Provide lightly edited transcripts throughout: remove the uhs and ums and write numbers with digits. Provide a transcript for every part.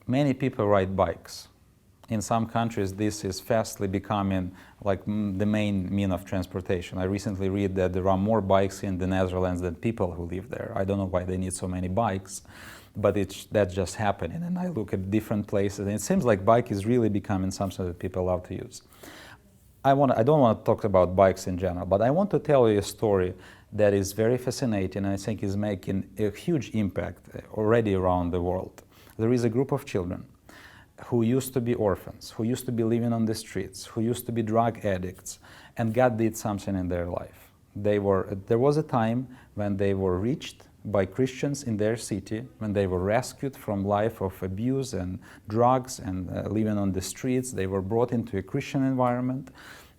many people ride bikes. In some countries, this is fastly becoming like the main mean of transportation. I recently read that there are more bikes in the Netherlands than people who live there. I don't know why they need so many bikes, but that's just happening. And I look at different places, and it seems like bike is really becoming something that people love to use. I don't want to talk about bikes in general, but I want to tell you a story that is very fascinating and I think is making a huge impact already around the world. There is a group of children who used to be orphans, who used to be living on the streets, who used to be drug addicts, and God did something in their life. There was a time when they were reached by Christians in their city, when they were rescued from life of abuse and drugs and living on the streets. They were brought into a Christian environment.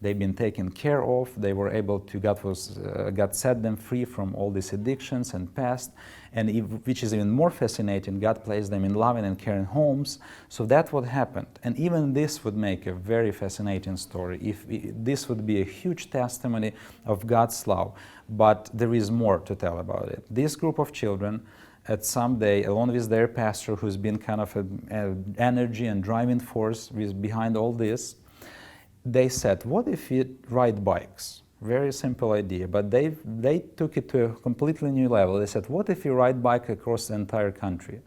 They've been taken care of. They were able to, God set them free from all these addictions and past. And which is even more fascinating, God placed them in loving and caring homes. So that's what happened. And even this would make a very fascinating story. This would be a huge testimony of God's love. But there is more to tell about it. This group of children, at some day, along with their pastor, who's been kind of an energy and driving force behind all this, they said, what if we ride bikes? Very simple idea, but they took it to a completely new level. They said, what if we ride bike across the entire country?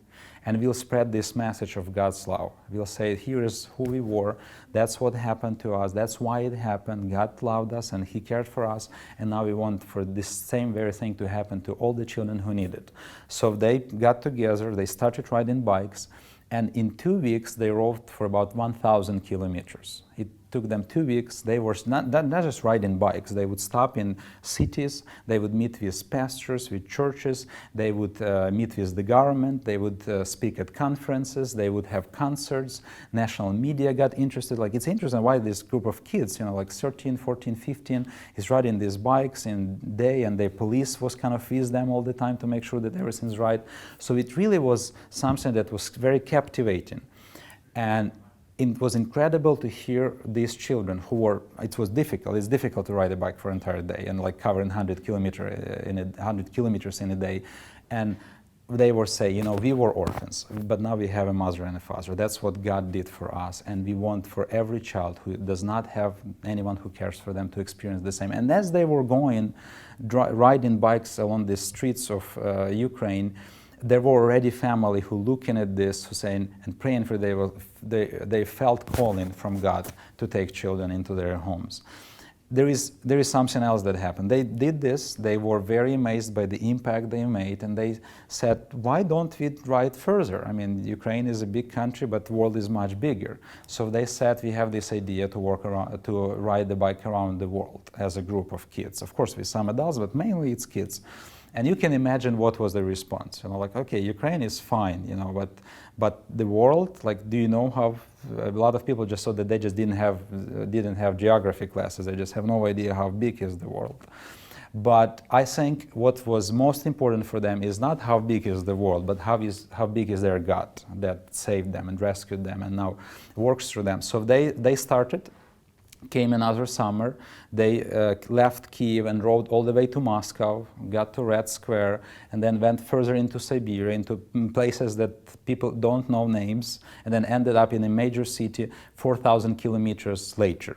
And we'll spread this message of God's love. We'll say, here is who we were, that's what happened to us, that's why it happened, God loved us and He cared for us, and now we want for this same very thing to happen to all the children who need it. So they got together, they started riding bikes, and in 2 weeks they rode for about 1,000 kilometers. It took them 2 weeks. They were not just riding bikes. They would stop in cities. They would meet with pastors, with churches. They would meet with the government. They would speak at conferences. They would have concerts. National media got interested. Like, it's interesting why this group of kids, like 13, 14, 15, is riding these bikes in day, and the police was kind of with them all the time to make sure that everything's right. So it really was something that was very captivating. And it was incredible to hear these children who were, it's difficult to ride a bike for an entire day and like covering 100 kilometers in a day. And they were saying, we were orphans, but now we have a mother and a father. That's what God did for us. And we want for every child who does not have anyone who cares for them to experience the same. And as they were going, riding bikes along the streets of Ukraine, there were already family who looking at this, who saying and praying for they felt calling from God to take children into their homes. There is something else that happened. They did this. They were very amazed by the impact they made, and they said, "Why don't we ride further? I mean, Ukraine is a big country, but the world is much bigger." So they said, "We have this idea to ride the bike around the world as a group of kids. Of course, with some adults, but mainly it's kids." And you can imagine what was the response. Like, okay, Ukraine is fine, but the world, like, do you know how a lot of people just thought that they just didn't have geography classes. They just have no idea how big is the world. But I think what was most important for them is not how big is the world, but how big is their God that saved them and rescued them and now works through them. So they started. Came another summer, they left Kiev and rode all the way to Moscow, got to Red Square, and then went further into Siberia, into places that people don't know names, and then ended up in a major city 4,000 kilometers later.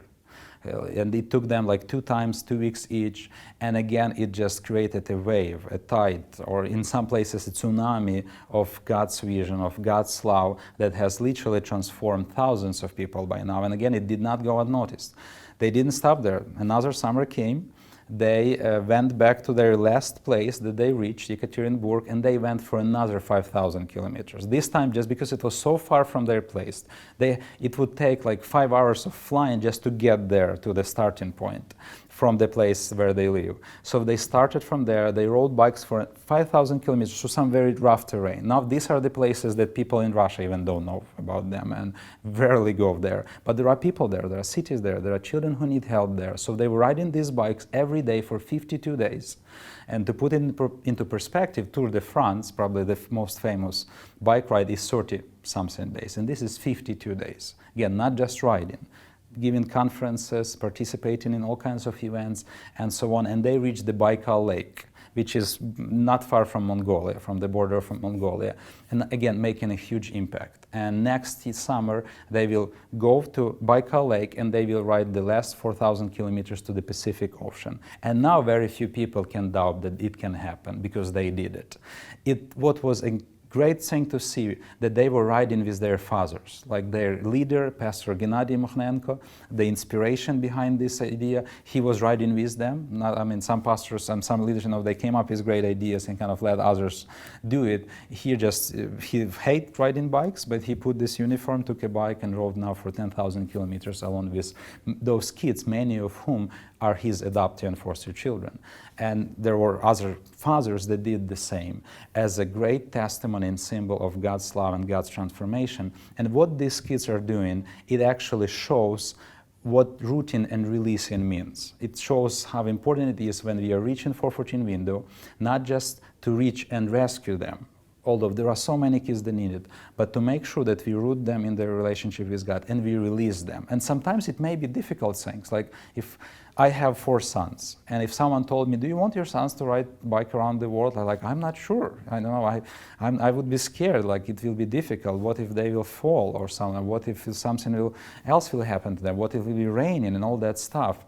And it took them like 2 times, 2 weeks each, and again it just created a wave, a tide, or in some places a tsunami of God's vision, of God's love that has literally transformed thousands of people by now. And again, it did not go unnoticed. They didn't stop there. Another summer came. They went back to their last place that they reached, Yekaterinburg, and they went for another 5,000 kilometers. This time, just because it was so far from their place, it would take like 5 hours of flying just to get there to the starting point from the place where they live. So they started from there. They rode bikes for 5,000 kilometers through some very rough terrain. Now, these are the places that people in Russia even don't know about them and rarely go there. But there are people there. There are cities there. There are children who need help there. So they were riding these bikes every day for 52 days. And to put it into perspective, Tour de France, probably the most famous bike ride, is 30-something days. And this is 52 days. Again, not just riding. Giving conferences, participating in all kinds of events, and so on. And they reached the Baikal Lake, which is not far from Mongolia, from the border of Mongolia, and again making a huge impact. And next summer they will go to Baikal Lake and they will ride the last 4,000 kilometers to the Pacific Ocean. And now very few people can doubt that it can happen because they did it. What was a great thing to see that they were riding with their fathers, like their leader, Pastor Gennady Mokhnenko, the inspiration behind this idea. He was riding with them. I mean, some pastors and some leaders, they came up with great ideas and kind of let others do it. He hated riding bikes, but he put this uniform, took a bike, and rode now for 10,000 kilometers along with those kids, many of whom are his adopted and foster children. And there were other fathers that did the same as a great testimony and symbol of God's love and God's transformation. And what these kids are doing, it actually shows what rooting and releasing means. It shows how important it is when we are reaching 414 window, not just to reach and rescue them, although there are so many kids that need it, but to make sure that we root them in their relationship with God and we release them. And sometimes it may be difficult things, like if I have 4 sons, and if someone told me, do you want your sons to ride bike around the world? I'm not sure. I don't know, I would be scared, like it will be difficult. What if they will fall or something? What if something else will happen to them? What if it will be raining and all that stuff?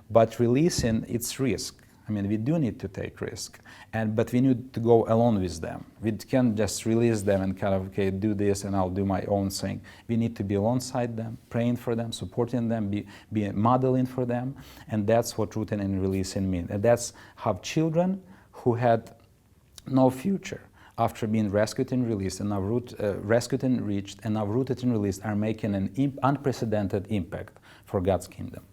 But releasing, it's risk. I mean, we do need to take risk, but we need to go along with them. We can't just release them and kind of, okay, do this and I'll do my own thing. We need to be alongside them, praying for them, supporting them, be modeling for them, and that's what rooting and releasing mean. And that's how children who had no future after being rescued and released, and now rescued and reached, and now rooted and released, are making an unprecedented impact for God's kingdom.